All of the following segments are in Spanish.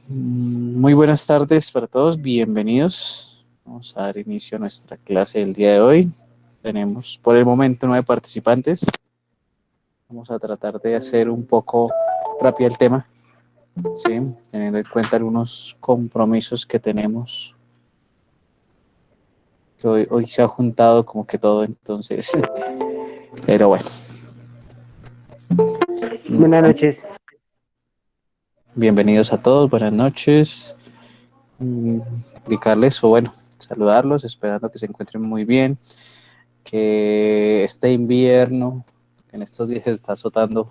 Muy buenas tardes para todos, bienvenidos. Vamos a dar inicio a nuestra clase del día de hoy. Tenemos por el momento 9 participantes. Vamos a tratar de hacer un poco rápido el tema, ¿sí? Teniendo en cuenta algunos compromisos que tenemos. Que hoy se ha juntado como que todo, entonces, pero bueno. Buenas noches. Bienvenidos a todos, buenas noches. Indicarles, o bueno, saludarlos, esperando que se encuentren muy bien, que este invierno, en estos días está azotando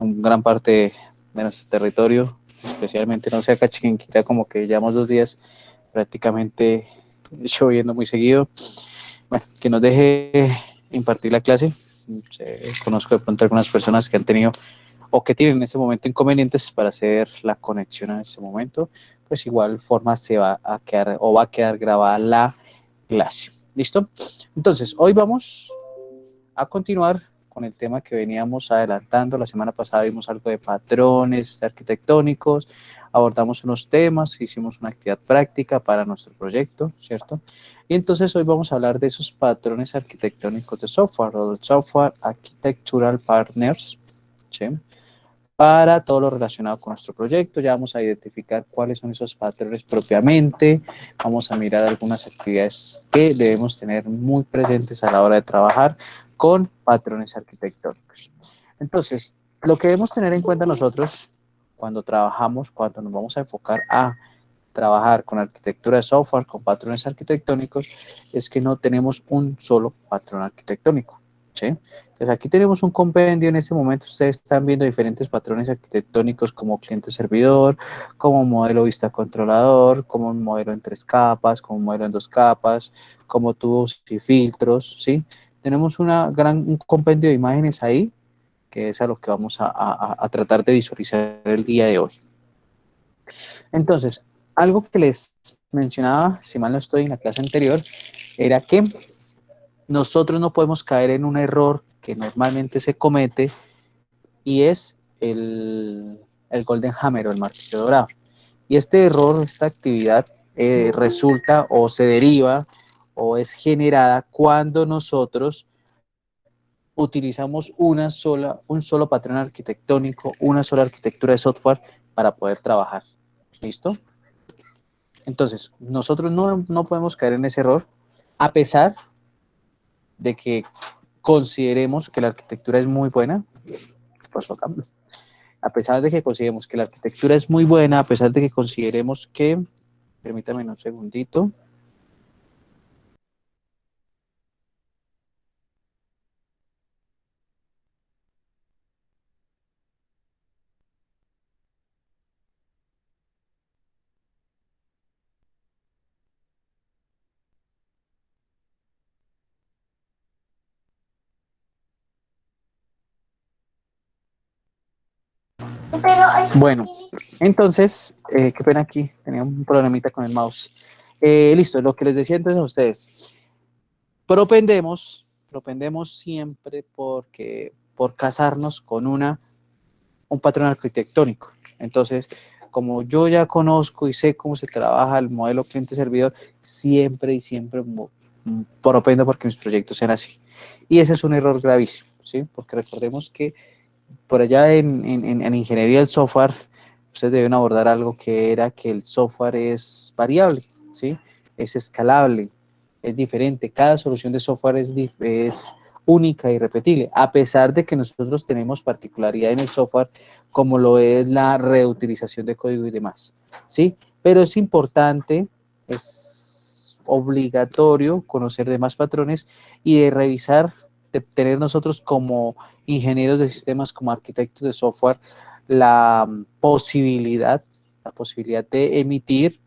en gran parte de nuestro territorio, especialmente, no sé, acá Chiquinquirá, como que llevamos 2 días prácticamente lloviendo muy seguido. Bueno, que nos deje impartir la clase. Conozco de pronto algunas personas que han tenido o que tienen en ese momento inconvenientes para hacer la conexión en ese momento, pues igual forma se va a quedar o va a quedar grabada la clase. ¿Listo? Entonces, hoy vamos a continuar con el tema que veníamos adelantando. La semana pasada vimos algo de patrones arquitectónicos, abordamos unos temas, hicimos una actividad práctica para nuestro proyecto, ¿cierto? Y entonces hoy vamos a hablar de esos patrones arquitectónicos de software o del Software Architectural Partners, ¿sí? Para todo lo relacionado con nuestro proyecto. Ya vamos a identificar cuáles son esos patrones propiamente, vamos a mirar algunas actividades que debemos tener muy presentes a la hora de trabajar con patrones arquitectónicos. Entonces, lo que debemos tener en cuenta nosotros cuando trabajamos, cuando nos vamos a enfocar a trabajar con arquitectura de software, con patrones arquitectónicos, es que no tenemos un solo patrón arquitectónico, ¿sí? Entonces aquí tenemos un compendio. En este momento ustedes están viendo diferentes patrones arquitectónicos como cliente-servidor, como modelo vista-controlador, como un modelo en 3 capas, como un modelo en 2 capas, como tubos y filtros, ¿sí? Tenemos un compendio de imágenes ahí, que es a lo que vamos a tratar de visualizar el día de hoy. Entonces, algo que les mencionaba, si mal no estoy, en la clase anterior, era que nosotros no podemos caer en un error que normalmente se comete, y es el Golden Hammer o el martillo dorado. Y este error, esta actividad, resulta o se deriva o es generada cuando nosotros utilizamos un solo patrón arquitectónico, una sola arquitectura de software para poder trabajar. ¿Listo? Entonces, nosotros no podemos caer en ese error, a pesar de que consideremos que la arquitectura es muy buena. Pues acá, a pesar de que consideremos que la arquitectura es muy buena, a pesar de que consideremos que, permítame un segundito. Bueno, entonces, qué pena aquí, tenía un problemita con el mouse. Listo, lo que les decía entonces a ustedes, propendemos siempre por casarnos con un patrón arquitectónico. Entonces, como yo ya conozco y sé cómo se trabaja el modelo cliente-servidor, siempre propendo porque mis proyectos sean así. Y ese es un error gravísimo, ¿sí? Porque recordemos que por allá en ingeniería del software, ustedes deben abordar algo que era que el software es variable, ¿sí? Es escalable, es diferente. Cada solución de software es única y repetible, a pesar de que nosotros tenemos particularidad en el software, como lo es la reutilización de código y demás, ¿sí? Pero es importante, es obligatorio conocer demás patrones y de revisar, de tener nosotros como ingenieros de sistemas, como arquitectos de software, la posibilidad de emitir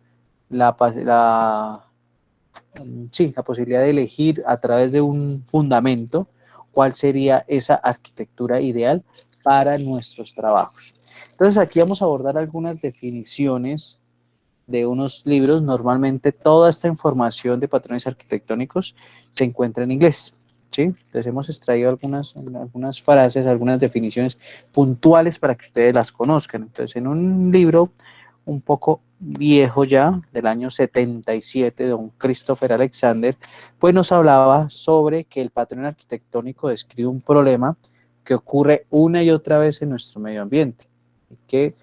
la posibilidad de elegir a través de un fundamento cuál sería esa arquitectura ideal para nuestros trabajos. Entonces aquí vamos a abordar algunas definiciones de unos libros. Normalmente toda esta información de patrones arquitectónicos se encuentra en inglés, ¿sí? Entonces hemos extraído algunas frases, algunas definiciones puntuales para que ustedes las conozcan. Entonces, en un libro un poco viejo ya, del año 77, de don Christopher Alexander, pues nos hablaba sobre que el patrón arquitectónico describe un problema que ocurre una y otra vez en nuestro medio ambiente, y que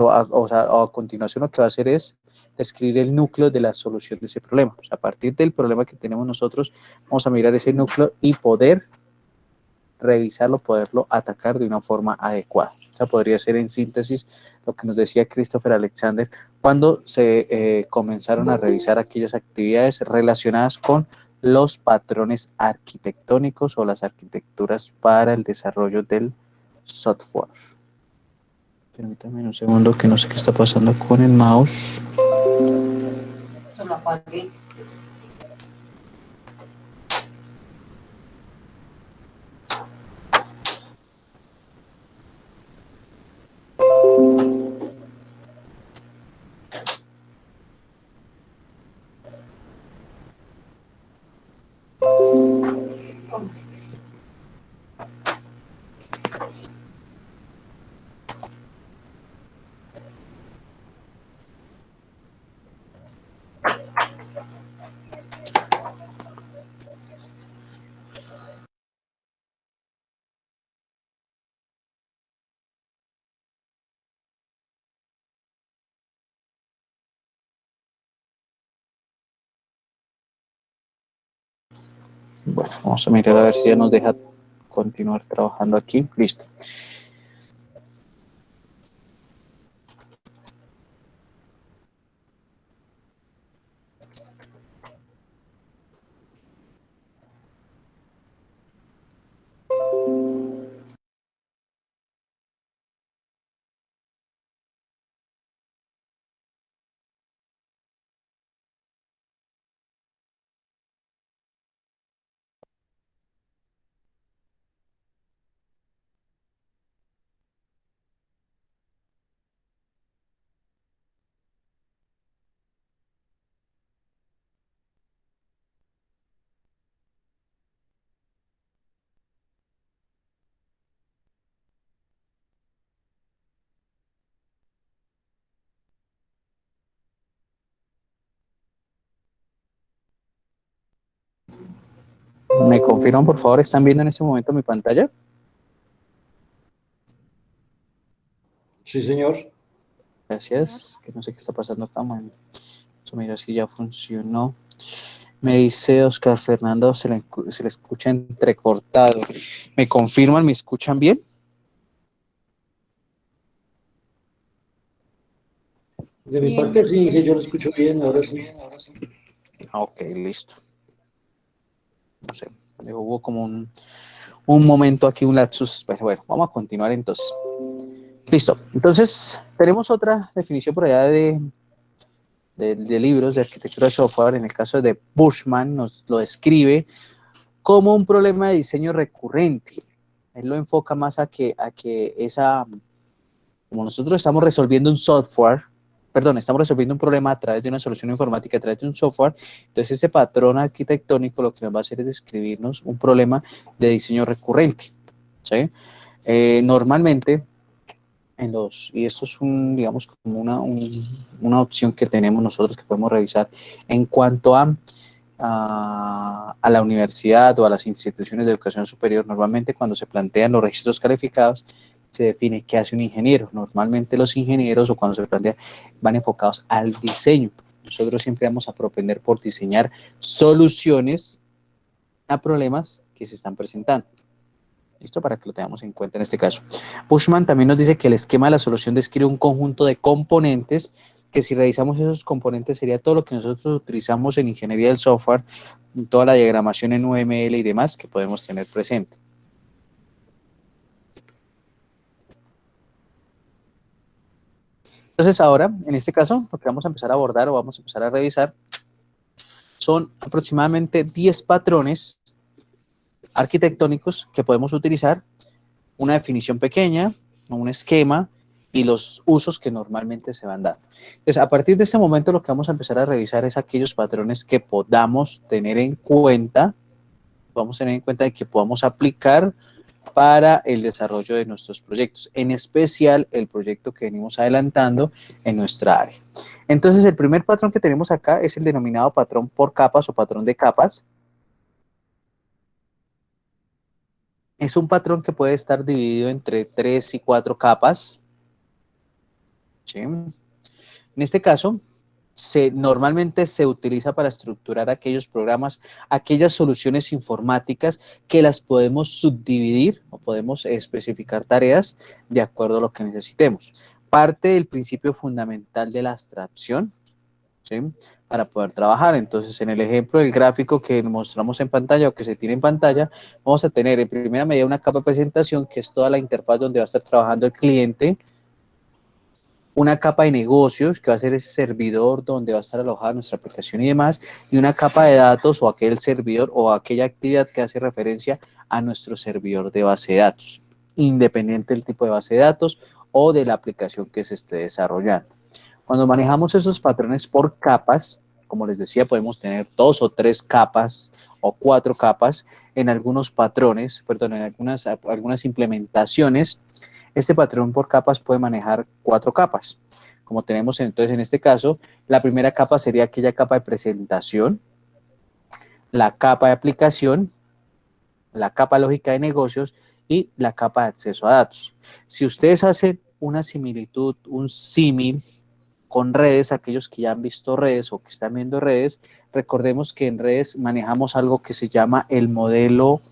a continuación lo que va a hacer es describir el núcleo de la solución de ese problema. O sea, a partir del problema que tenemos nosotros, vamos a mirar ese núcleo y poder revisarlo, poderlo atacar de una forma adecuada. Esa podría ser en síntesis lo que nos decía Christopher Alexander cuando se comenzaron a revisar aquellas actividades relacionadas con los patrones arquitectónicos o las arquitecturas para el desarrollo del software. Permítanme un segundo que no sé qué está pasando con el mouse. Se lo apagué. Bueno, vamos a mirar a ver si ya nos deja continuar trabajando aquí. Listo. ¿Me confirman, por favor? ¿Están viendo en este momento mi pantalla? Sí, señor. Gracias. Que no sé qué está pasando acá. Bueno, vamos a mirar si ya funcionó. Me dice Oscar Fernando, se le escucha entrecortado. ¿Me confirman? ¿Me escuchan bien? De mi parte, sí, que yo lo escucho bien, ahora sí. Ok, listo. No sé, hubo como un momento aquí, un lapsus, pero bueno, vamos a continuar entonces. Listo, entonces tenemos otra definición por allá de libros de arquitectura de software. En el caso de Bushman nos lo describe como un problema de diseño recurrente. Él lo enfoca más como nosotros estamos resolviendo estamos resolviendo un problema a través de una solución informática, a través de un software. Entonces ese patrón arquitectónico lo que nos va a hacer es describirnos un problema de diseño recurrente, ¿sí? Normalmente, y esto es digamos, como una opción que tenemos nosotros que podemos revisar en cuanto a la universidad o a las instituciones de educación superior. Normalmente cuando se plantean los registros calificados, se define qué hace un ingeniero. Normalmente los ingenieros, o cuando se plantea, van enfocados al diseño. Nosotros siempre vamos a propender por diseñar soluciones a problemas que se están presentando. ¿Listo? Para que lo tengamos en cuenta en este caso. Bushman también nos dice que el esquema de la solución describe un conjunto de componentes que, si revisamos esos componentes, sería todo lo que nosotros utilizamos en ingeniería del software, toda la diagramación en UML y demás que podemos tener presente. Entonces ahora, en este caso, lo que vamos a empezar a abordar o vamos a empezar a revisar son aproximadamente 10 patrones arquitectónicos que podemos utilizar, una definición pequeña, un esquema y los usos que normalmente se van dando. Entonces, a partir de este momento, lo que vamos a empezar a revisar es aquellos patrones que podamos tener en cuenta vamos a tener en cuenta de que podamos aplicar para el desarrollo de nuestros proyectos, en especial el proyecto que venimos adelantando en nuestra área. Entonces, el primer patrón que tenemos acá es el denominado patrón por capas o patrón de capas. Es un patrón que puede estar dividido entre 3 y 4 capas. ¿Sí? En este caso, normalmente se utiliza para estructurar aquellos programas, aquellas soluciones informáticas que las podemos subdividir o podemos especificar tareas de acuerdo a lo que necesitemos. Parte del principio fundamental de la abstracción, ¿sí? Para poder trabajar. Entonces, en el ejemplo del gráfico que mostramos en pantalla o que se tiene en pantalla, vamos a tener en primera medida una capa de presentación, que es toda la interfaz donde va a estar trabajando el cliente, una capa de negocios, que va a ser ese servidor donde va a estar alojada nuestra aplicación y demás, y una capa de datos o aquel servidor o aquella actividad que hace referencia a nuestro servidor de base de datos, independiente del tipo de base de datos o de la aplicación que se esté desarrollando. Cuando manejamos esos patrones por capas, como les decía, podemos tener 2 o 3 capas o 4 capas en algunos patrones, perdón, en algunas implementaciones. Este patrón por capas puede manejar 4 capas. Como tenemos entonces en este caso, la primera capa sería aquella capa de presentación, la capa de aplicación, la capa lógica de negocios y la capa de acceso a datos. Si ustedes hacen una similitud, un símil con redes, aquellos que ya han visto redes o que están viendo redes, recordemos que en redes manejamos algo que se llama el modelo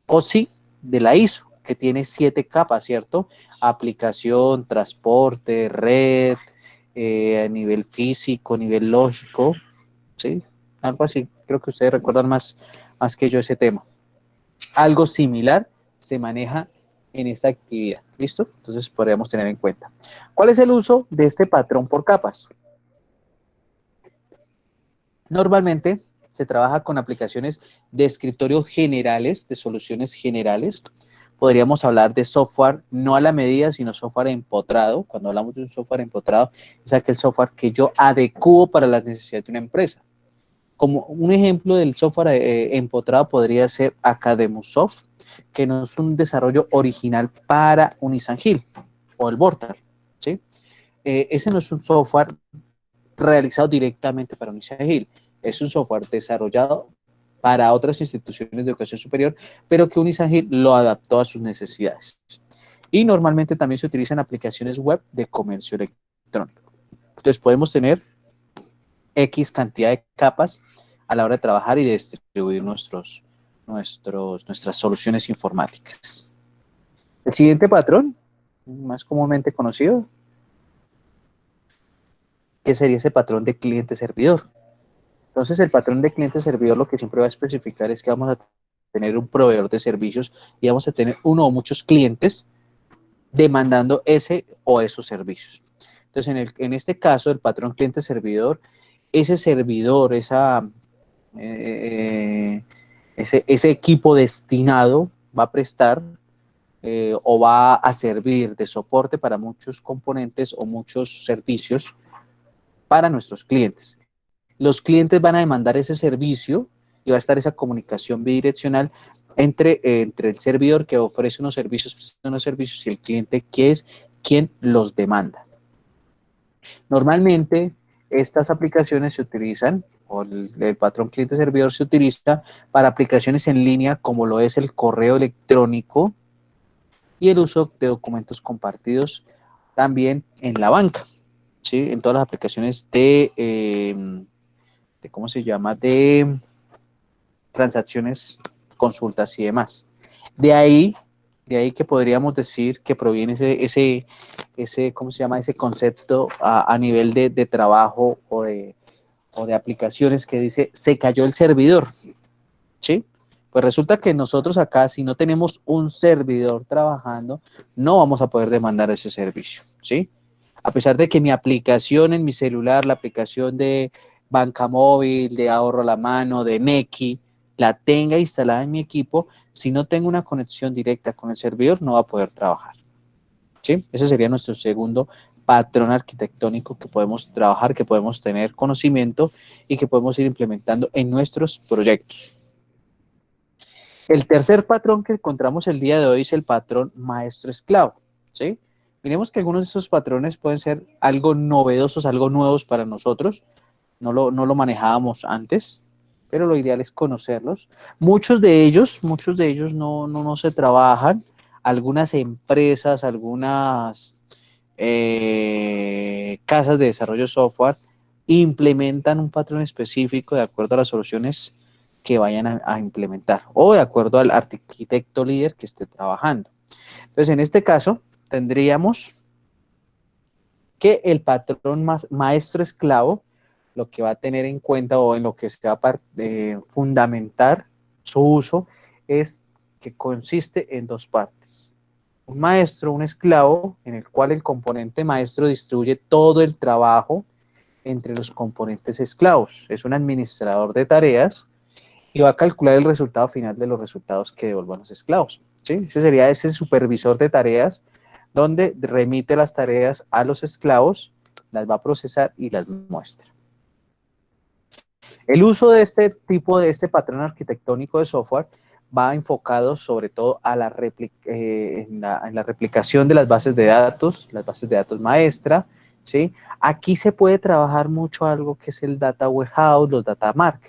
OSI de la ISO, que tiene 7 capas, ¿cierto? Aplicación, transporte, red, a nivel físico, nivel lógico, ¿sí? Algo así, creo que ustedes recuerdan más que yo ese tema. Algo similar se maneja en esta actividad, ¿listo? Entonces podríamos tener en cuenta. ¿Cuál es el uso de este patrón por capas? Normalmente se trabaja con aplicaciones de escritorio generales, de soluciones generales. Podríamos hablar de software no a la medida, sino software empotrado. Cuando hablamos de un software empotrado, es aquel software que yo adecuo para las necesidades de una empresa. Como un ejemplo del software empotrado podría ser Academusoft, que no es un desarrollo original para Unisan Hill o el Vortal, ¿sí? Ese no es un software realizado directamente para Unisan Hill, es un software desarrollado para otras instituciones de educación superior, pero que Unisan Hill lo adaptó a sus necesidades. Y normalmente también se utilizan aplicaciones web de comercio electrónico. Entonces podemos tener X cantidad de capas a la hora de trabajar y de distribuir nuestras soluciones informáticas. El siguiente patrón, más comúnmente conocido, que sería ese patrón de cliente-servidor. Entonces, el patrón de cliente-servidor lo que siempre va a especificar es que vamos a tener un proveedor de servicios y vamos a tener uno o muchos clientes demandando ese o esos servicios. Entonces, en este caso, el patrón cliente-servidor, ese servidor, ese equipo destinado va a prestar o va a servir de soporte para muchos componentes o muchos servicios para nuestros clientes. Los clientes van a demandar ese servicio y va a estar esa comunicación bidireccional entre el servidor que ofrece unos servicios y el cliente que es quien los demanda. Normalmente estas aplicaciones se utilizan, o el patrón cliente-servidor se utiliza para aplicaciones en línea como lo es el correo electrónico y el uso de documentos compartidos también en la banca, ¿sí? En todas las aplicaciones ¿cómo se llama? De transacciones, consultas y demás. De ahí que podríamos decir que proviene ¿cómo se llama? Ese concepto a nivel de trabajo o de aplicaciones que dice, se cayó el servidor, ¿sí? Pues resulta que nosotros acá, si no tenemos un servidor trabajando, no vamos a poder demandar ese servicio, ¿sí? A pesar de que mi aplicación en mi celular, la aplicación de banca móvil, de ahorro a la mano, de Nequi, la tenga instalada en mi equipo, si no tengo una conexión directa con el servidor, no va a poder trabajar, ¿sí? Ese sería nuestro segundo patrón arquitectónico que podemos trabajar, que podemos tener conocimiento y que podemos ir implementando en nuestros proyectos. El tercer patrón que encontramos el día de hoy es el patrón maestro-esclavo, ¿sí? Miremos que algunos de esos patrones pueden ser algo novedosos, algo nuevos para nosotros. No lo manejábamos antes, pero lo ideal es conocerlos. Muchos de ellos no se trabajan. Algunas empresas, algunas casas de desarrollo de software implementan un patrón específico de acuerdo a las soluciones que vayan a implementar o de acuerdo al arquitecto líder que esté trabajando. Entonces, en este caso, tendríamos que el patrón maestro esclavo lo que va a tener en cuenta o en lo que se va a fundamentar su uso es que consiste en dos partes. Un maestro, un esclavo, en el cual el componente maestro distribuye todo el trabajo entre los componentes esclavos. Es un administrador de tareas y va a calcular el resultado final de los resultados que devuelvan los esclavos. ¿Sí? Ese sería ese supervisor de tareas donde remite las tareas a los esclavos, las va a procesar y las muestra. El uso de este tipo de este patrón arquitectónico de software va enfocado sobre todo a en la replicación de las bases de datos maestra, ¿sí? Aquí se puede trabajar mucho algo que es el data warehouse, los data mart.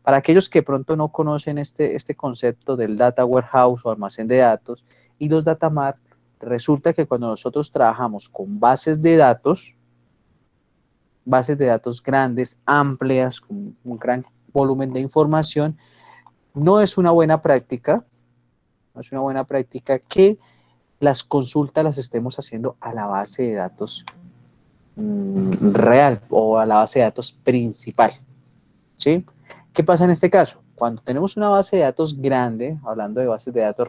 Para aquellos que pronto no conocen este concepto del data warehouse o almacén de datos y los data mart, resulta que cuando nosotros trabajamos con bases de datos grandes, amplias, con un gran volumen de información, no es una buena práctica, no es una buena práctica que las consultas las estemos haciendo a la base de datos real o a la base de datos principal, ¿sí? ¿Qué pasa en este caso? Cuando tenemos una base de datos grande, hablando de bases de datos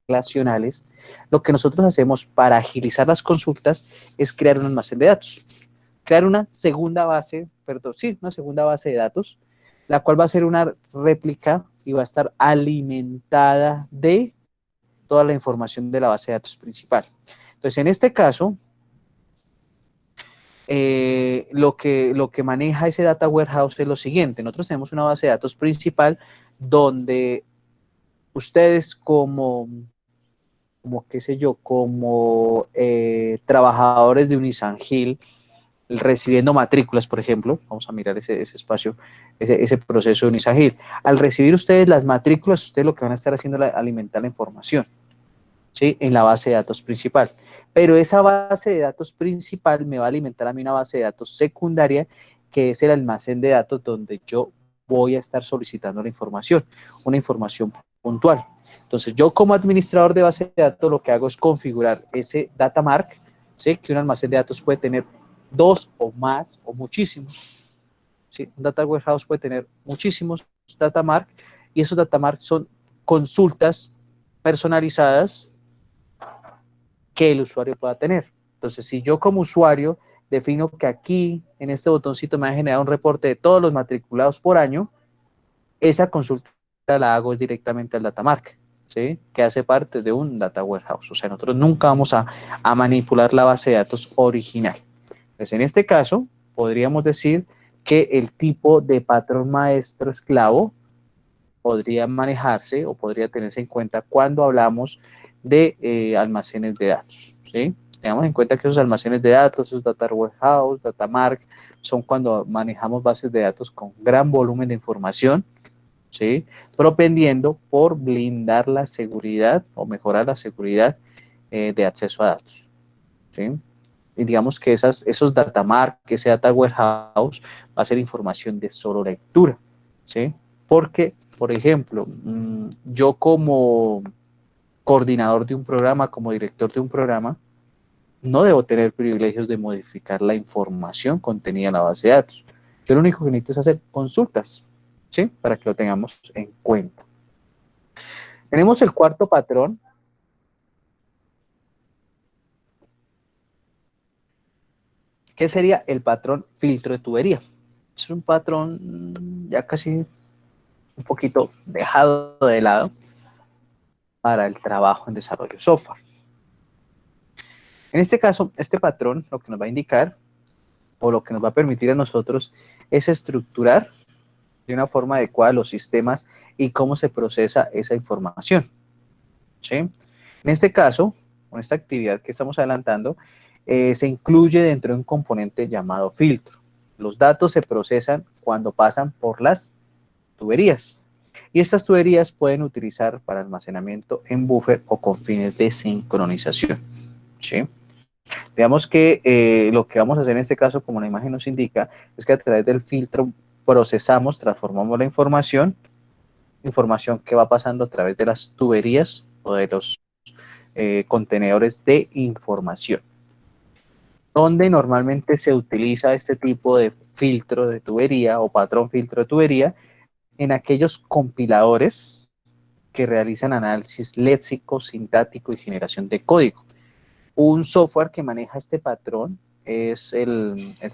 relacionales, lo que nosotros hacemos para agilizar las consultas es crear un almacén de datos. Crear una segunda base, perdón, sí, una segunda base de datos, la cual va a ser una réplica y va a estar alimentada de toda la información de la base de datos principal. Entonces, en este caso, lo que maneja ese data warehouse es lo siguiente. Nosotros tenemos una base de datos principal donde ustedes como qué sé yo, como trabajadores de Unisangil, recibiendo matrículas, por ejemplo, vamos a mirar ese espacio, ese proceso de Unisangil. Al recibir ustedes las matrículas, ustedes lo que van a estar haciendo es alimentar la información, ¿sí? En la base de datos principal. Pero esa base de datos principal me va a alimentar a mí una base de datos secundaria, que es el almacén de datos donde yo voy a estar solicitando la información, una información puntual. Entonces, yo como administrador de base de datos lo que hago es configurar ese data mart, ¿sí? Que un almacén de datos puede tener dos o más o muchísimos, ¿sí? Un data warehouse puede tener muchísimos data mart y esos data mart son consultas personalizadas que el usuario pueda tener. Entonces, si yo como usuario defino que aquí, en este botoncito, me va a generar un reporte de todos los matriculados por año, esa consulta la hago directamente al Datamark, ¿sí? Que hace parte de un Data Warehouse. O sea, nosotros nunca vamos a manipular la base de datos original. Entonces, en este caso, podríamos decir que el tipo de patrón maestro esclavo podría manejarse o podría tenerse en cuenta cuando hablamos de almacenes de datos, ¿sí? Tengamos en cuenta que esos almacenes de datos, esos data warehouse, data mart, son cuando manejamos bases de datos con gran volumen de información, ¿sí? Propendiendo por blindar la seguridad o mejorar la seguridad de acceso a datos, ¿sí? Y digamos que esos data mart, que ese data warehouse va a ser información de solo lectura, ¿sí? Porque, por ejemplo, yo como coordinador de un programa, como director de un programa, no debo tener privilegios de modificar la información contenida en la base de datos. Yo lo único que necesito es hacer consultas, ¿sí? Para que lo tengamos en cuenta. Tenemos el cuarto patrón, que sería el patrón filtro de tubería. Es un patrón ya casi un poquito dejado de lado para el trabajo en desarrollo de software. En este caso, este patrón lo que nos va a indicar o lo que nos va a permitir a nosotros es estructurar de una forma adecuada los sistemas y cómo se procesa esa información, ¿sí? En este caso, con esta actividad que estamos adelantando, se incluye dentro de un componente llamado filtro. Los datos se procesan cuando pasan por las tuberías. Y estas tuberías pueden utilizar para almacenamiento en buffer o con fines de sincronización, ¿sí? Digamos que lo que vamos a hacer en este caso, como la imagen nos indica, es que a través del filtro procesamos, transformamos la información que va pasando a través de las tuberías o de los contenedores de información. Donde normalmente se utiliza este tipo de filtro de tubería o patrón filtro de tubería en aquellos compiladores que realizan análisis léxico, sintáctico y generación de código. Un software que maneja este patrón es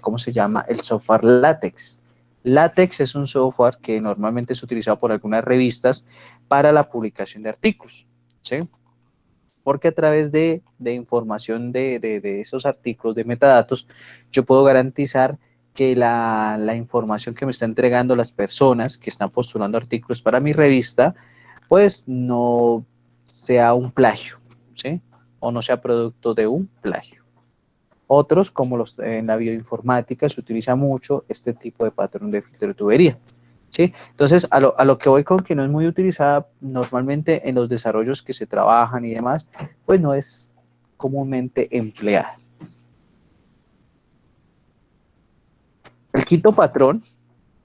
¿cómo se llama? El software LaTeX. LaTeX es un software que normalmente es utilizado por algunas revistas para la publicación de artículos, ¿sí? Porque a través de información de esos artículos, de metadatos, yo puedo garantizar que la información que me está entregando las personas que están postulando artículos para mi revista, pues no sea un plagio, ¿sí? O no sea producto de un plagio. Otros, como en la bioinformática, se utiliza mucho este tipo de patrón de filtro de tubería, ¿sí? Entonces, a lo que voy con que no es muy utilizada normalmente en los desarrollos que se trabajan y demás, pues no es comúnmente empleada. El quinto patrón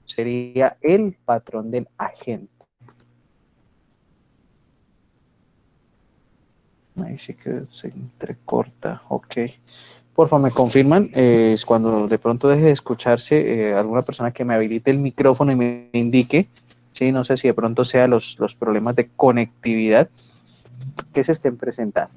sería el patrón del agente. Ahí sí que se entrecorta, ok. Por favor, me confirman, es cuando de pronto deje de escucharse alguna persona que me habilite el micrófono y me indique, sí, no sé si de pronto sea los problemas de conectividad que se estén presentando.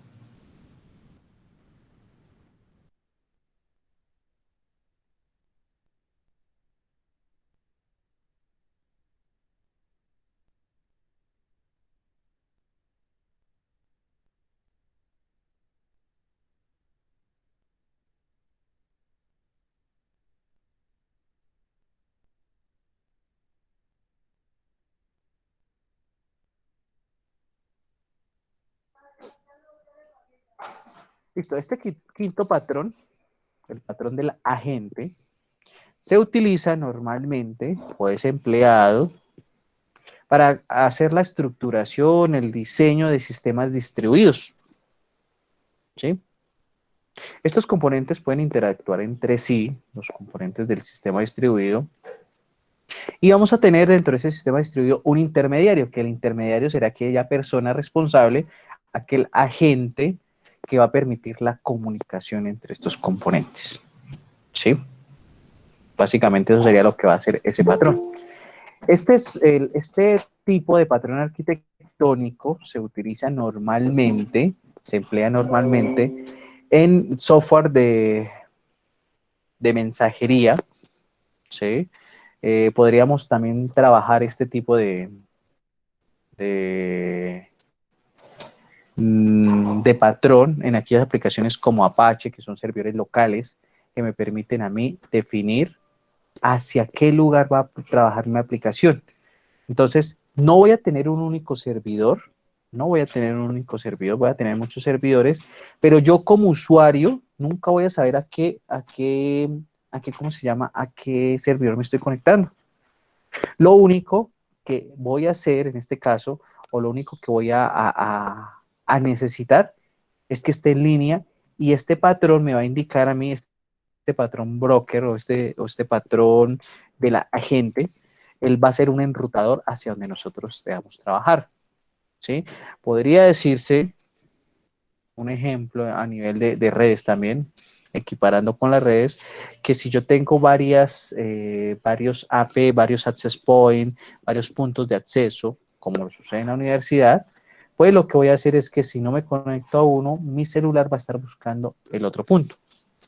Listo, este quinto patrón, el patrón del agente, se utiliza normalmente o es empleado para hacer la estructuración, el diseño de sistemas distribuidos, ¿sí? Estos componentes pueden interactuar entre sí, los componentes del sistema distribuido, y vamos a tener dentro de ese sistema distribuido un intermediario, que el intermediario será aquella persona responsable, aquel agente que va a permitir la comunicación entre estos componentes, ¿sí? Básicamente eso sería lo que va a hacer ese patrón. Este tipo de patrón arquitectónico se utiliza normalmente, se emplea normalmente en software de mensajería, ¿sí? Podríamos también trabajar este tipo de, de patrón en aquellas aplicaciones como Apache, que son servidores locales, que me permiten a mí definir hacia qué lugar va a trabajar mi aplicación. Entonces, no voy a tener un único servidor, no voy a tener un único servidor, voy a tener muchos servidores, pero yo como usuario nunca voy a saber ¿cómo se llama? A qué servidor me estoy conectando. Lo único que voy a hacer en este caso, o lo único que voy a necesitar es que esté en línea y este patrón me va a indicar a mí, este patrón broker o este patrón de la agente, él va a ser un enrutador hacia donde nosotros debamos trabajar, ¿sí? Podría decirse, un ejemplo a nivel de redes también, equiparando con las redes, que si yo tengo varios AP, varios access point, varios puntos de acceso, como sucede en la universidad, pues lo que voy a hacer es que si no me conecto a uno, mi celular va a estar buscando el otro punto,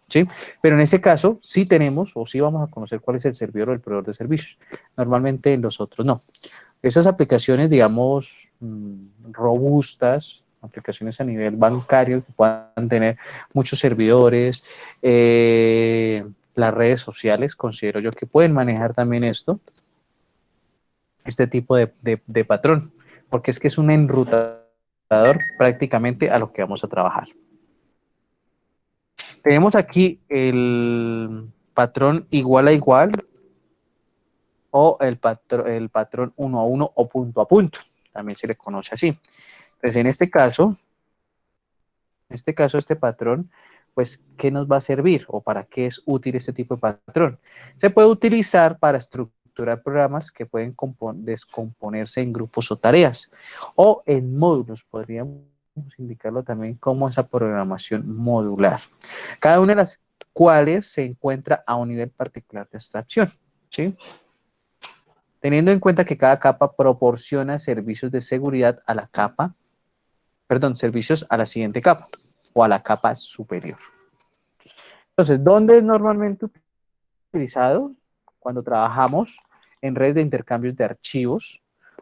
¿sí? Pero en ese caso, sí tenemos o sí vamos a conocer cuál es el servidor o el proveedor de servicios. Normalmente en los otros no. Esas aplicaciones, digamos, robustas, aplicaciones a nivel bancario que puedan tener muchos servidores, las redes sociales, considero yo que pueden manejar también esto. este tipo de patrón, porque es que es un enrutador prácticamente a lo que vamos a trabajar. Tenemos aquí el patrón igual a igual o el patrón uno a uno o punto a punto, también se le conoce así. Entonces, este patrón, pues, ¿qué nos va a servir o para qué es útil este tipo de patrón? Se puede utilizar para estructurar programas que pueden descomponerse en grupos o tareas o en módulos, podríamos indicarlo también como esa programación modular, cada una de las cuales se encuentra a un nivel particular de abstracción, ¿sí? Teniendo en cuenta que cada capa proporciona servicios de seguridad a la capa, perdón, servicios a la siguiente capa o a la capa superior. Entonces, ¿dónde es normalmente utilizado? Cuando trabajamos en redes de intercambios de archivos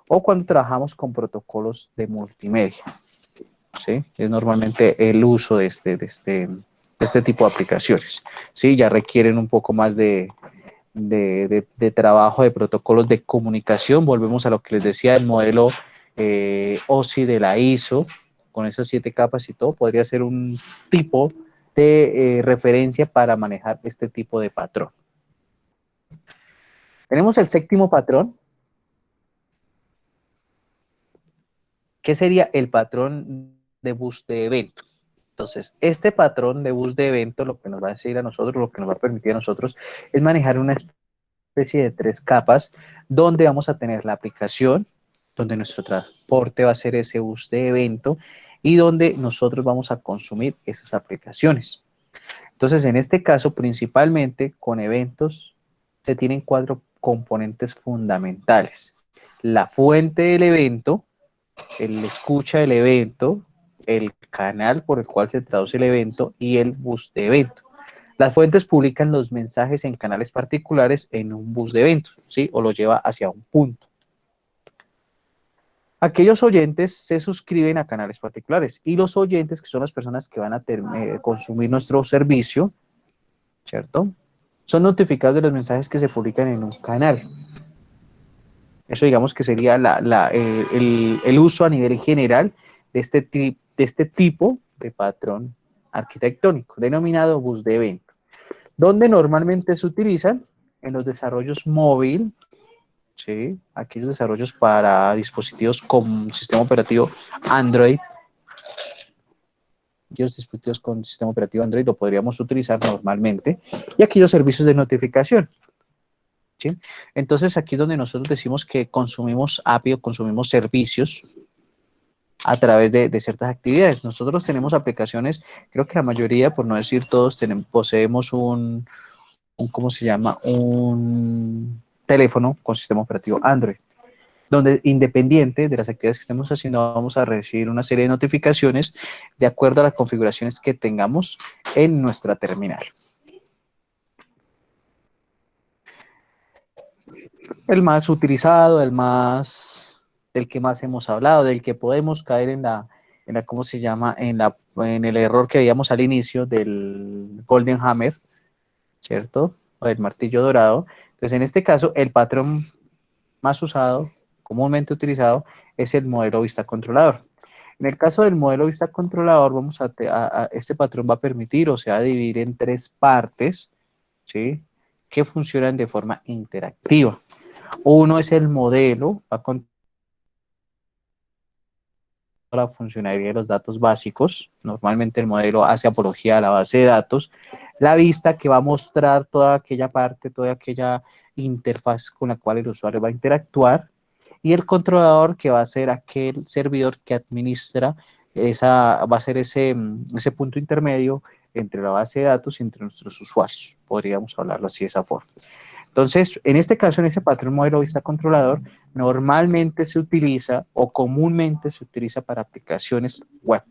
o cuando trabajamos con protocolos de multimedia, ¿sí? Es normalmente el uso de este tipo de aplicaciones, ¿sí? Ya requieren un poco más de trabajo de protocolos de comunicación. Volvemos a lo que les decía, el modelo OSI de la ISO, con esas 7 capas y todo, podría ser un tipo de referencia para manejar este tipo de patrón. Tenemos el séptimo patrón, que sería el patrón de bus de evento. Entonces, este patrón de bus de evento, lo que nos va a decir a nosotros, lo que nos va a permitir a nosotros, es manejar una especie de 3 capas, donde vamos a tener la aplicación, donde nuestro transporte va a ser ese bus de evento y donde nosotros vamos a consumir esas aplicaciones. Entonces, en este caso, principalmente con eventos, se tienen 4 componentes fundamentales. La fuente del evento, el escucha del evento, el canal por el cual se traduce el evento y el bus de evento. Las fuentes publican los mensajes en canales particulares en un bus de eventos, ¿sí? O lo lleva hacia un punto. Aquellos oyentes se suscriben a canales particulares y los oyentes, que son las personas que van a consumir nuestro servicio, ¿cierto? Son notificados de los mensajes que se publican en un canal. Eso digamos que sería el uso a nivel general de este tipo de patrón arquitectónico, denominado bus de evento, donde normalmente se utilizan en los desarrollos móvil, ¿sí? Aquellos desarrollos para dispositivos con sistema operativo Android. Aquellos dispositivos con sistema operativo Android lo podríamos utilizar normalmente. Y aquellos servicios de notificación, ¿sí? Entonces aquí es donde nosotros decimos que consumimos API o consumimos servicios a través de ciertas actividades. Nosotros tenemos aplicaciones, creo que la mayoría, por no decir todos, poseemos ¿cómo se llama? Un teléfono con sistema operativo Android, donde independiente de las actividades que estemos haciendo, vamos a recibir una serie de notificaciones de acuerdo a las configuraciones que tengamos en nuestra terminal. El más utilizado, del que más hemos hablado, del que podemos caer ¿cómo se llama? En el error que veíamos al inicio del Golden Hammer, ¿cierto? O del martillo dorado. Entonces, en este caso, el patrón más usado, comúnmente utilizado, es el modelo vista controlador. En el caso del modelo vista controlador, este patrón va a permitir, o sea, dividir en 3 partes, ¿sí? Que funcionan de forma interactiva. Uno es el modelo, va a controlar la funcionalidad de los datos básicos. Normalmente el modelo hace apología a la base de datos. La vista, que va a mostrar toda aquella parte, toda aquella interfaz con la cual el usuario va a interactuar. Y el controlador, que va a ser aquel servidor que administra va a ser ese punto intermedio entre la base de datos y entre nuestros usuarios. Podríamos hablarlo así de esa forma. Entonces, en este caso, en este patrón modelo vista controlador, normalmente se utiliza o comúnmente se utiliza para aplicaciones web,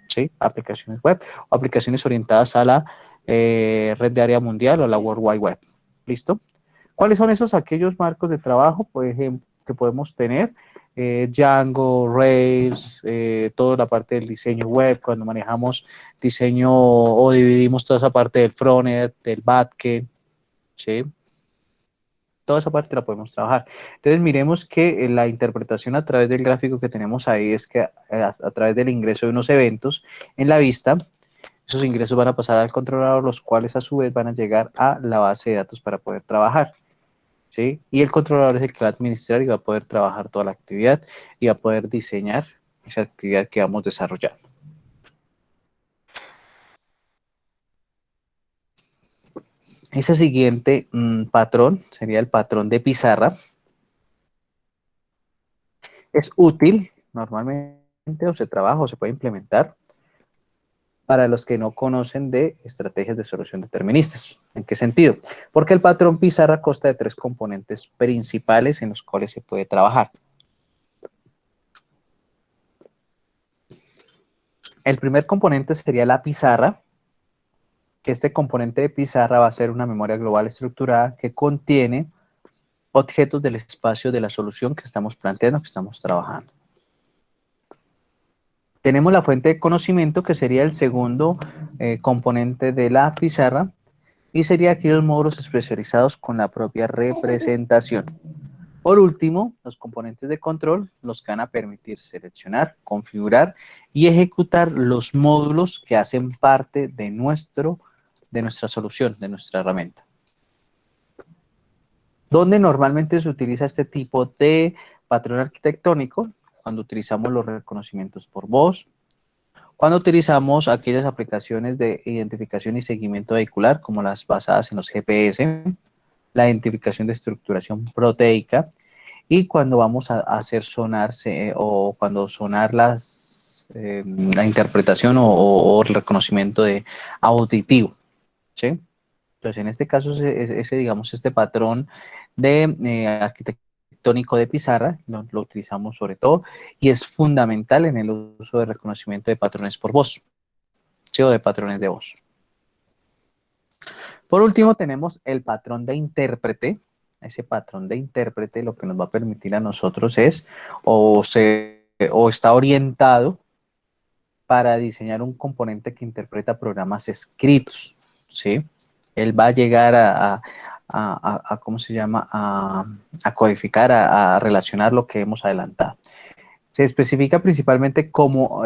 ¿sí? Aplicaciones web o aplicaciones orientadas a la red de área mundial o la World Wide Web. ¿Listo? ¿Cuáles son aquellos marcos de trabajo, por ejemplo, que podemos tener? Django, Rails, toda la parte del diseño web, cuando manejamos diseño o dividimos toda esa parte del frontend, del backend, ¿sí? Toda esa parte la podemos trabajar. Entonces miremos que la interpretación a través del gráfico que tenemos ahí es que a través del ingreso de unos eventos en la vista, esos ingresos van a pasar al controlador, los cuales a su vez van a llegar a la base de datos para poder trabajar, ¿sí? Y el controlador es el que va a administrar y va a poder trabajar toda la actividad y va a poder diseñar esa actividad que vamos desarrollando. Ese siguiente patrón sería el patrón de pizarra. Es útil normalmente o se trabaja o se puede implementar para los que no conocen de estrategias de solución deterministas. ¿En qué sentido? Porque el patrón pizarra consta de tres componentes principales en los cuales se puede trabajar. El primer componente sería la pizarra, que este componente de pizarra va a ser una memoria global estructurada que contiene objetos del espacio de la solución que estamos planteando, que estamos trabajando. Tenemos la fuente de conocimiento, que sería el segundo componente de la pizarra, y sería aquellos módulos especializados con la propia representación. Por último, los componentes de control, los que van a permitir seleccionar, configurar y ejecutar los módulos que hacen parte de nuestra solución, de nuestra herramienta. ¿Dónde normalmente se utiliza este tipo de patrón arquitectónico? Cuando utilizamos los reconocimientos por voz, cuando utilizamos aquellas aplicaciones de identificación y seguimiento vehicular, como las basadas en los GPS, la identificación de estructuración proteica, y cuando vamos a hacer sonarse o cuando sonar la interpretación o el reconocimiento de auditivo, ¿sí? Entonces, en este caso, digamos, este patrón de arquitectónico de pizarra lo utilizamos sobre todo y es fundamental en el uso de reconocimiento de patrones por voz, ¿sí? O de patrones de voz. Por último, tenemos el patrón de intérprete. Ese patrón de intérprete lo que nos va a permitir a nosotros es o está orientado para diseñar un componente que interpreta programas escritos, ¿sí? Él va a llegar ¿cómo se llama? A codificar, a relacionar lo que hemos adelantado. Se especifica principalmente cómo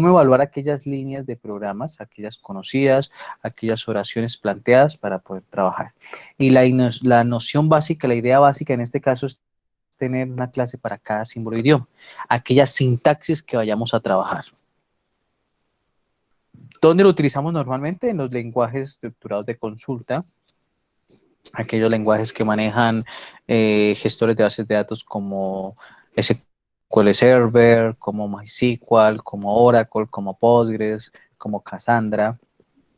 evaluar aquellas líneas de programas, aquellas conocidas, aquellas oraciones planteadas para poder trabajar. Y la noción básica, la idea básica en este caso es tener una clase para cada símbolo de idioma, aquella sintaxis que vayamos a trabajar. ¿Dónde lo utilizamos normalmente? En los lenguajes estructurados de consulta, aquellos lenguajes que manejan gestores de bases de datos como SQL Server, como MySQL, como Oracle, como Postgres, como Cassandra,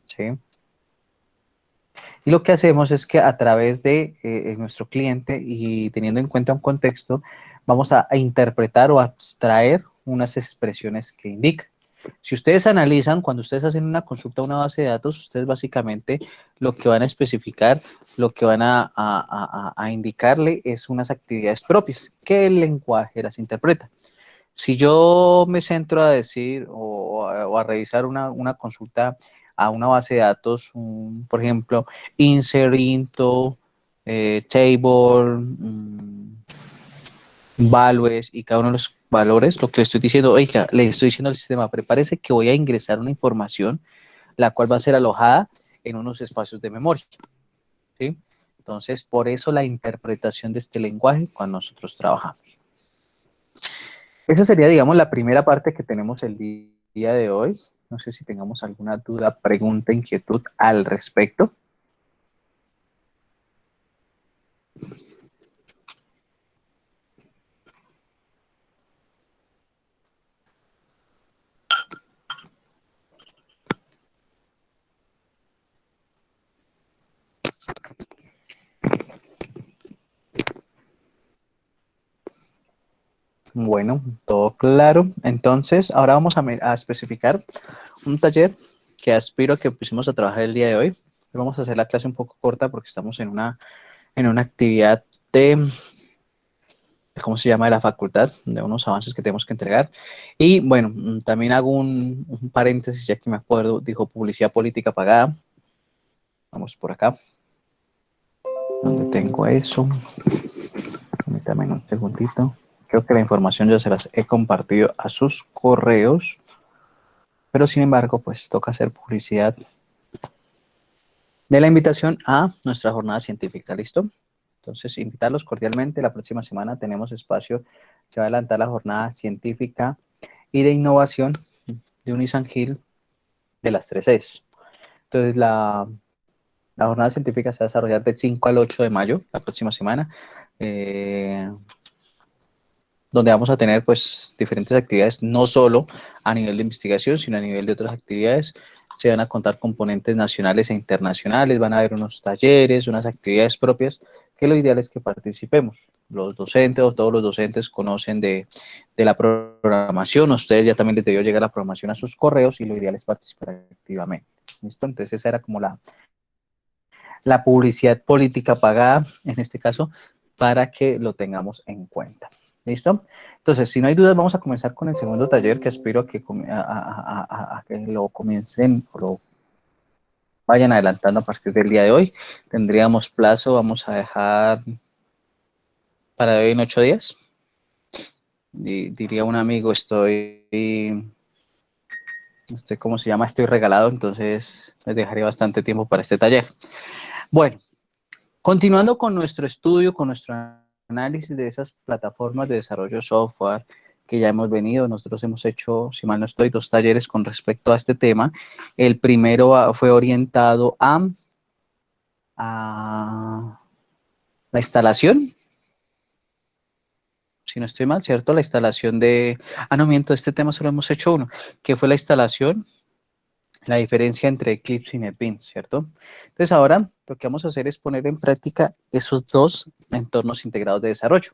¿sí? Y lo que hacemos es que a través de nuestro cliente y teniendo en cuenta un contexto, vamos a interpretar o a abstraer unas expresiones que indican. Si ustedes analizan, cuando ustedes hacen una consulta a una base de datos, ustedes básicamente lo que van a especificar, lo que van a indicarle es unas actividades propias que el lenguaje las interpreta. Si yo me centro a decir o a revisar una consulta a una base de datos, por ejemplo, insert, into, table, values y cada uno de los valores, lo que le estoy diciendo, oiga, le estoy diciendo al sistema, prepárese que voy a ingresar una información la cual va a ser alojada en unos espacios de memoria, ¿sí? Entonces, por eso la interpretación de este lenguaje cuando nosotros trabajamos. Esa sería, digamos, la primera parte que tenemos el día de hoy. No sé si tengamos alguna duda, pregunta, inquietud al respecto. Bueno, todo claro. Entonces, ahora vamos a especificar un taller que aspiro a que pusimos a trabajar el día de hoy. Vamos a hacer la clase un poco corta porque estamos en una actividad ¿cómo se llama? De la facultad, de unos avances que tenemos que entregar. Y bueno, también hago un paréntesis, ya que me acuerdo, dijo publicidad política pagada. Vamos por acá. ¿Dónde tengo eso? Permítame un segundito. Creo que la información yo se las he compartido a sus correos, pero sin embargo, pues toca hacer publicidad de la invitación a nuestra jornada científica, ¿listo? Entonces, invitarlos cordialmente. La próxima semana tenemos espacio, se va a adelantar la jornada científica y de innovación de Unisan Hill de las 3 E's. Entonces, la jornada científica se va a desarrollar del 5 al 8 de mayo, la próxima semana, donde vamos a tener pues diferentes actividades, no solo a nivel de investigación, sino a nivel de otras actividades. Se van a contar componentes nacionales e internacionales, van a haber unos talleres, unas actividades propias, que lo ideal es que participemos. Los docentes o todos los docentes conocen de la programación, a ustedes ya también les debió llegar la programación a sus correos y lo ideal es participar activamente. ¿Listo? Entonces esa era como la publicidad política pagada, en este caso, para que lo tengamos en cuenta. ¿Listo? Entonces, si no hay dudas, vamos a comenzar con el segundo taller, que espero que, a que lo comiencen o lo vayan adelantando a partir del día de hoy. Tendríamos plazo, vamos a dejar para hoy en 8 días. Diría un amigo, ¿cómo se llama? Estoy regalado, entonces les dejaré bastante tiempo para este taller. Bueno, continuando con nuestro estudio, con nuestro análisis de esas plataformas de desarrollo de software que ya hemos venido, nosotros hemos hecho, si mal no estoy, 2 talleres con respecto a este tema. El primero fue orientado a la instalación, si no estoy mal, ¿cierto? La instalación no miento, este tema solo hemos hecho uno, que fue la instalación, la diferencia entre Eclipse y NetBeans, ¿cierto? Entonces ahora lo que vamos a hacer es poner en práctica esos 2 entornos integrados de desarrollo,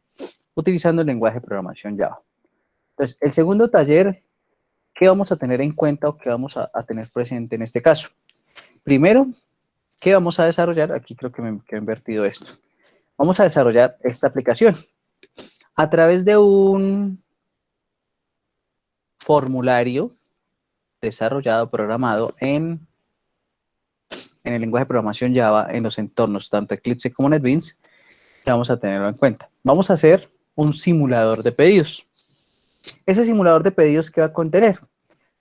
utilizando el lenguaje de programación Java. Entonces, el segundo taller, ¿qué vamos a tener en cuenta o qué vamos a tener presente en este caso? Primero, ¿qué vamos a desarrollar? Aquí creo que me he invertido esto. Vamos a desarrollar esta aplicación a través de un formulario desarrollado, programado en el lenguaje de programación Java, en los entornos tanto Eclipse como NetBeans, que vamos a tenerlo en cuenta. Vamos a hacer un simulador de pedidos. Ese simulador de pedidos, ¿qué va a contener?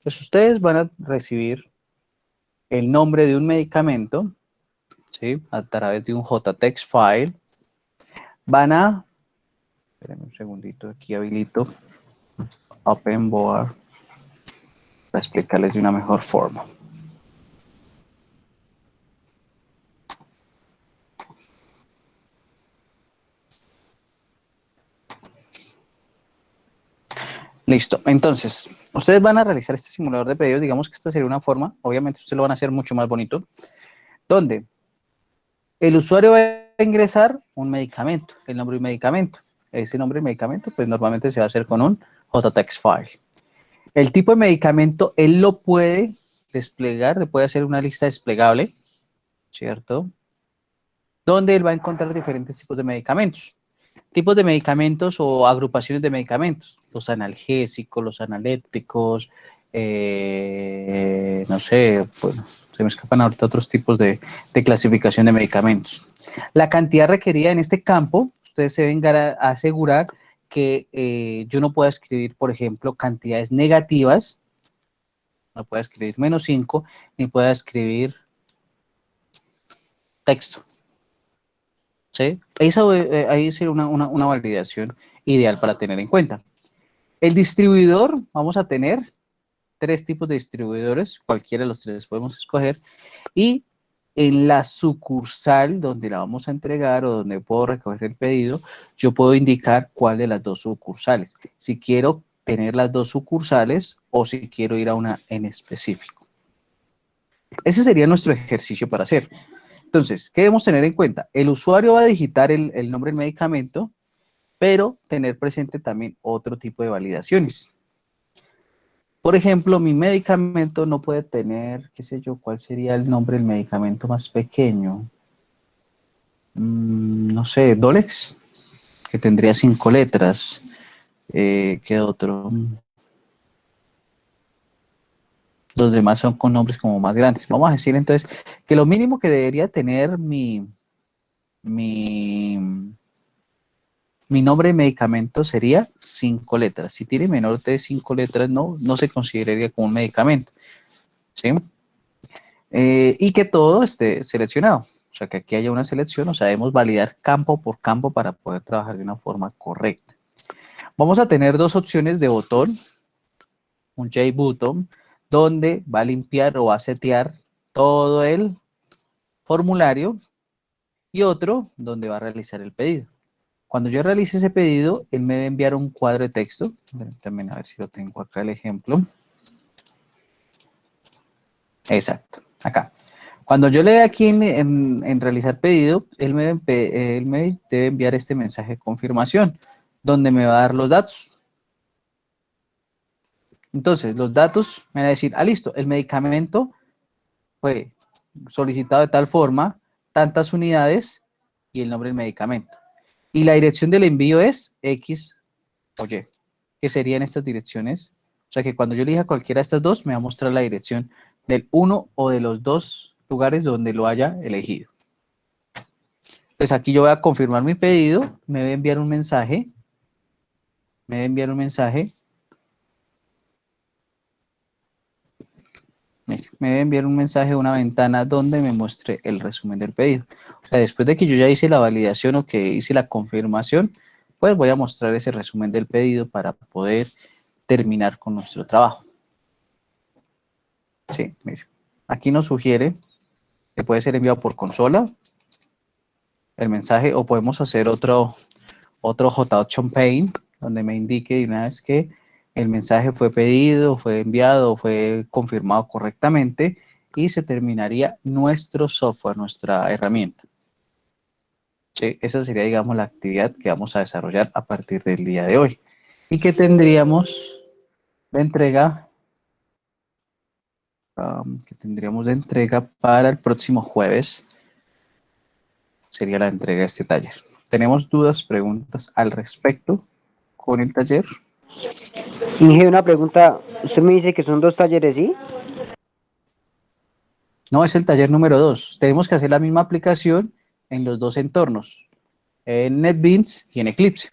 Pues ustedes van a recibir el nombre de un medicamento, ¿sí? A través de un JText file. Esperen un segundito, aquí habilito OpenBoard para explicarles de una mejor forma. Listo, entonces, ustedes van a realizar este simulador de pedidos, digamos que esta sería una forma, obviamente ustedes lo van a hacer mucho más bonito, donde el usuario va a ingresar un medicamento, el nombre del medicamento. Ese nombre del medicamento, pues normalmente se va a hacer con un JText file. El tipo de medicamento, él lo puede desplegar, le puede hacer una lista desplegable, ¿cierto? Donde él va a encontrar diferentes tipos de medicamentos. Tipos de medicamentos o agrupaciones de medicamentos. Los analgésicos, los analépticos, no sé, bueno, se me escapan ahorita otros tipos de clasificación de medicamentos. La cantidad requerida en este campo, ustedes se deben asegurar que yo no pueda escribir, por ejemplo, cantidades negativas, no pueda escribir -5, ni pueda escribir texto. ¿Sí? Ahí sería una validación ideal para tener en cuenta. El distribuidor, vamos a tener 3 tipos de distribuidores, cualquiera de los 3 podemos escoger, y en la sucursal donde la vamos a entregar o donde puedo recoger el pedido, yo puedo indicar cuál de las 2 sucursales, si quiero tener las 2 sucursales o si quiero ir a una en específico. Ese sería nuestro ejercicio para hacer. Entonces, ¿qué debemos tener en cuenta? El usuario va a digitar el nombre del medicamento, pero tener presente también otro tipo de validaciones. Por ejemplo, mi medicamento no puede tener, qué sé yo, ¿cuál sería el nombre del medicamento más pequeño? No sé, Dolex, que tendría 5 letras. ¿Qué otro? Los demás son con nombres como más grandes. Vamos a decir entonces que lo mínimo que debería tener mi mi nombre de medicamento sería 5 letras. Si tiene menor de 5 letras, no se consideraría como un medicamento, ¿sí? Y que todo esté seleccionado. O sea, que aquí haya una selección, o sea, debemos validar campo por campo para poder trabajar de una forma correcta. Vamos a tener dos opciones de botón, un JButton, donde va a limpiar o va a setear todo el formulario, y otro donde va a realizar el pedido. Cuando yo realice ese pedido, él me debe enviar un cuadro de texto. También a ver si lo tengo acá el ejemplo. Exacto, acá. Cuando yo le dé aquí en realizar pedido, él me debe enviar este mensaje de confirmación, donde me va a dar los datos. Entonces, los datos me van a decir, listo, el medicamento fue solicitado de tal forma, tantas unidades y el nombre del medicamento. Y la dirección del envío es X o Y, que serían estas direcciones. O sea que cuando yo elija cualquiera de estas dos, me va a mostrar la dirección del uno o de los dos lugares donde lo haya elegido. Pues aquí yo voy a confirmar mi pedido, me voy a enviar un mensaje, me voy a enviar un mensaje, me voy a enviar un mensaje a una ventana donde me muestre el resumen del pedido. O sea, después de que yo ya hice la validación o que hice la confirmación, pues voy a mostrar ese resumen del pedido para poder terminar con nuestro trabajo. Sí, mire. Aquí nos sugiere que puede ser enviado por consola el mensaje, o podemos hacer otro JOption Pane donde me indique de una vez que el mensaje fue pedido, fue enviado, fue confirmado correctamente, y se terminaría nuestro software, nuestra herramienta. Sí, esa sería, digamos, la actividad que vamos a desarrollar a partir del día de hoy. Y que tendríamos de entrega, para el próximo jueves, sería la entrega de este taller. ¿Tenemos dudas, preguntas al respecto con el taller? Inge, una pregunta. Usted me dice que son 2 talleres, ¿sí? No, es el taller número 2. Tenemos que hacer la misma aplicación en los dos entornos, en NetBeans y en Eclipse.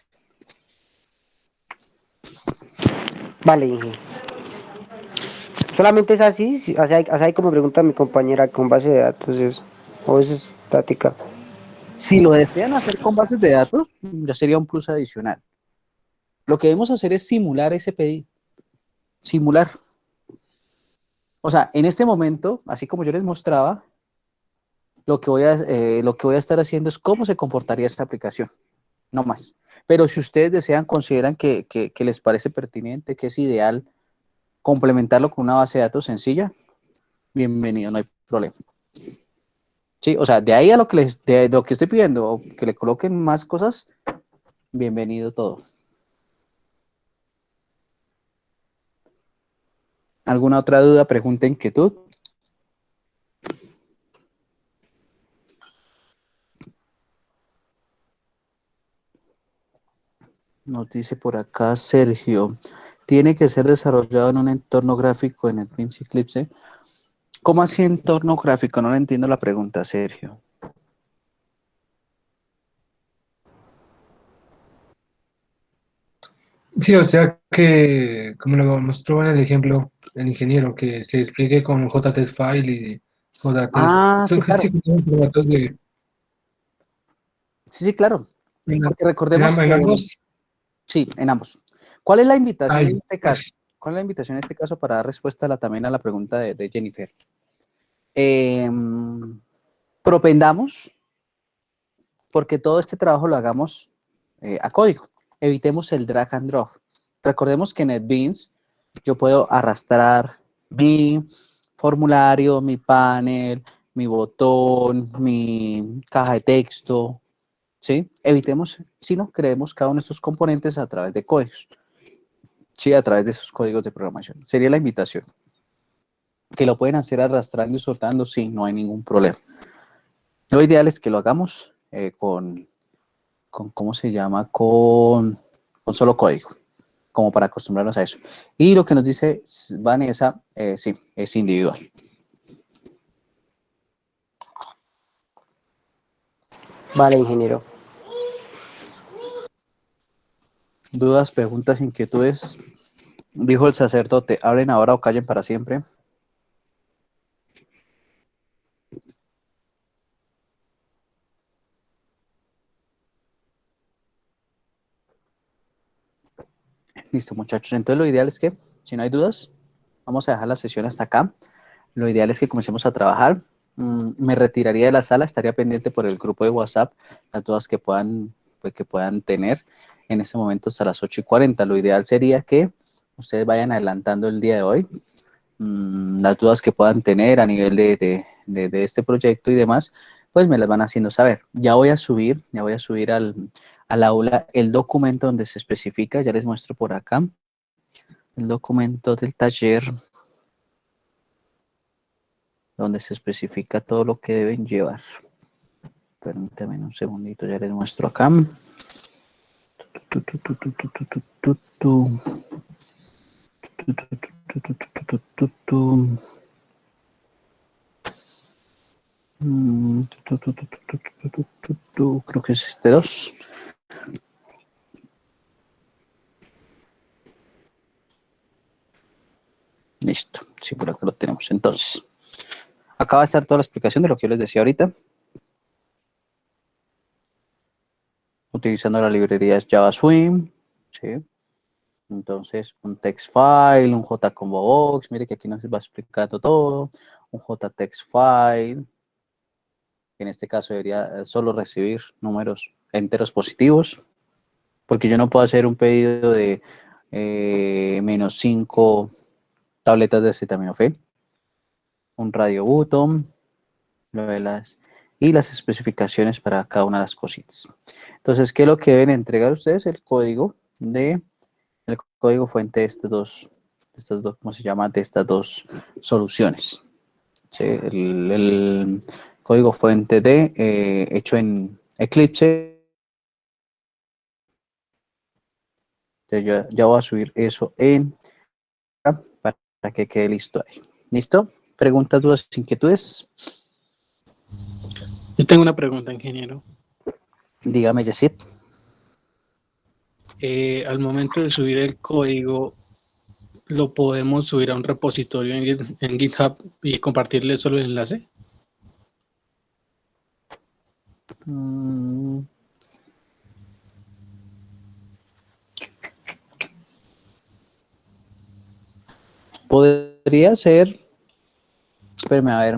Vale, Inge. Solamente es así, así como pregunta mi compañera, con base de datos, o es estática. Si lo desean hacer con bases de datos, ya sería un plus adicional. Lo que debemos hacer es simular ese pedido. Simular. O sea, en este momento, así como yo les mostraba, lo que voy a estar haciendo es cómo se comportaría esta aplicación. No más. Pero si ustedes desean, consideran que les parece pertinente, que es ideal complementarlo con una base de datos sencilla, bienvenido, no hay problema. Sí, o sea, de ahí a de lo que estoy pidiendo, o que le coloquen más cosas, bienvenido todo. ¿Alguna otra duda, pregunta, inquietud? Nos dice por acá Sergio, tiene que ser desarrollado en un entorno gráfico en NetBeans y Eclipse. ¿Cómo así entorno gráfico? No le entiendo la pregunta, Sergio. Sí, o sea que, como lo mostró en el ejemplo el ingeniero, que se despliegue con JTestFile y JTest. Ah, sí, Son claro. casi como formatos de Sí, claro. Porque recordemos en que, ambos. sí, en ambos. ¿Cuál es la invitación en Hay, este caso? ¿Cuál es la invitación en este caso para dar respuesta también a la pregunta de Jennifer? Propendamos porque todo este trabajo lo hagamos a código. Evitemos el drag and drop. Recordemos que en NetBeans yo puedo arrastrar mi formulario, mi panel, mi botón, mi caja de texto, ¿sí? Evitemos, si no, creemos cada uno de estos componentes a través de códigos, ¿sí? A través de esos códigos de programación. Sería la invitación. Que lo pueden hacer arrastrando y soltando, sí, no hay ningún problema. Lo ideal es que lo hagamos ¿cómo se llama? Con solo código, como para acostumbrarnos a eso. Y lo que nos dice Vanessa, sí, es individual. Vale, ingeniero. Dudas, preguntas, inquietudes. Dijo el sacerdote, hablen ahora o callen para siempre. Listo, muchachos. Entonces lo ideal es que, si no hay dudas, vamos a dejar la sesión hasta acá. Lo ideal es que comencemos a trabajar. Me retiraría de la sala, estaría pendiente por el grupo de WhatsApp, las dudas que puedan tener en este momento hasta las 8:40. Lo ideal sería que ustedes vayan adelantando el día de hoy las dudas que puedan tener a nivel de este proyecto y demás, pues me las van haciendo saber. Ya voy a subir al aula el documento donde se especifica, ya les muestro por acá, el documento del taller donde se especifica todo lo que deben llevar. Permítanme un segundito, ya les muestro acá. Creo que es este 2. Listo, sí, por acá lo tenemos. Entonces, acá va a estar toda la explicación de lo que yo les decía ahorita. Utilizando las librerías Java Swing, ¿sí? Entonces, un text file, un JComboBox, mire que aquí nos va explicando todo, un JText file, que en este caso debería solo recibir números enteros positivos, porque yo no puedo hacer un pedido de -5 tabletas de acetaminofén, un radio button, y las especificaciones para cada una de las cositas. Entonces, ¿qué es lo que deben entregar ustedes? El código fuente de estas dos, ¿cómo se llama? De estas dos soluciones. ¿Sí? El código fuente hecho en Eclipse. Entonces ya voy a subir eso para que quede listo ahí. ¿Listo? ¿Preguntas, dudas, inquietudes? Yo tengo una pregunta, ingeniero. Dígame, Yesid. Al momento de subir el código, ¿lo podemos subir a un repositorio en GitHub y compartirle solo el enlace? Podría ser. Espérame, a ver.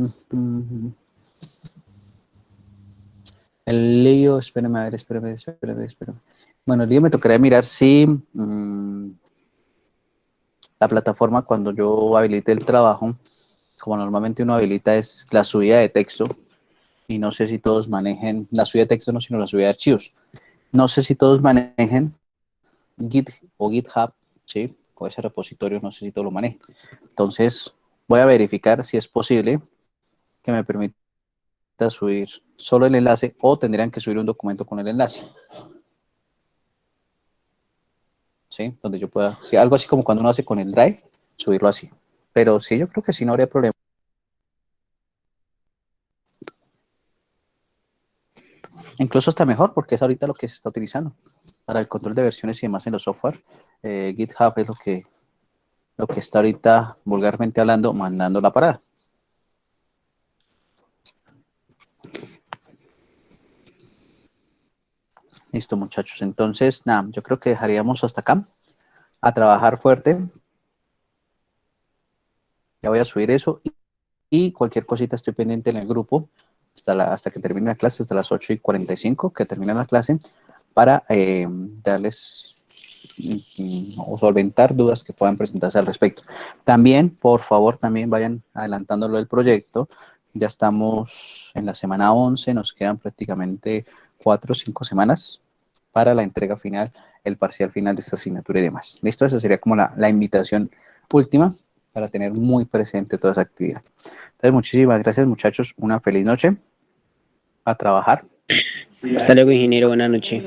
El lío, espérame, a ver, espérame. Bueno, el lío me tocaría mirar si la plataforma, cuando yo habilite el trabajo, como normalmente uno habilita, es la subida de texto, y no sé si todos manejen, la subida de texto no, sino la subida de archivos. No sé si todos manejen Git o GitHub, ¿sí? Con ese repositorio, no sé si todos lo manejen. Entonces, voy a verificar si es posible que me permita subir solo el enlace o tendrían que subir un documento con el enlace. ¿Sí? Donde yo pueda, sí, algo así como cuando uno hace con el Drive, subirlo así. Pero sí, yo creo que sí no habría problema. Incluso está mejor porque es ahorita lo que se está utilizando para el control de versiones y demás en los software. GitHub es lo que está ahorita, vulgarmente hablando, mandando la parada. Listo, muchachos. Entonces, nada, yo creo que dejaríamos hasta acá. A trabajar fuerte. Ya voy a subir eso. Y cualquier cosita estoy pendiente en el grupo hasta que termine la clase, hasta las 8:45 que termina la clase, para darles o solventar dudas que puedan presentarse al respecto. También, por favor, también vayan adelantándolo del proyecto. Ya estamos en la semana 11, nos quedan prácticamente 4 o 5 semanas para la entrega final, el parcial final de esta asignatura y demás. ¿Listo? Esa sería como la invitación última para tener muy presente toda esa actividad. Entonces, muchísimas gracias, muchachos. Una feliz noche. A trabajar. Hasta luego, ingeniero. Buenas noches.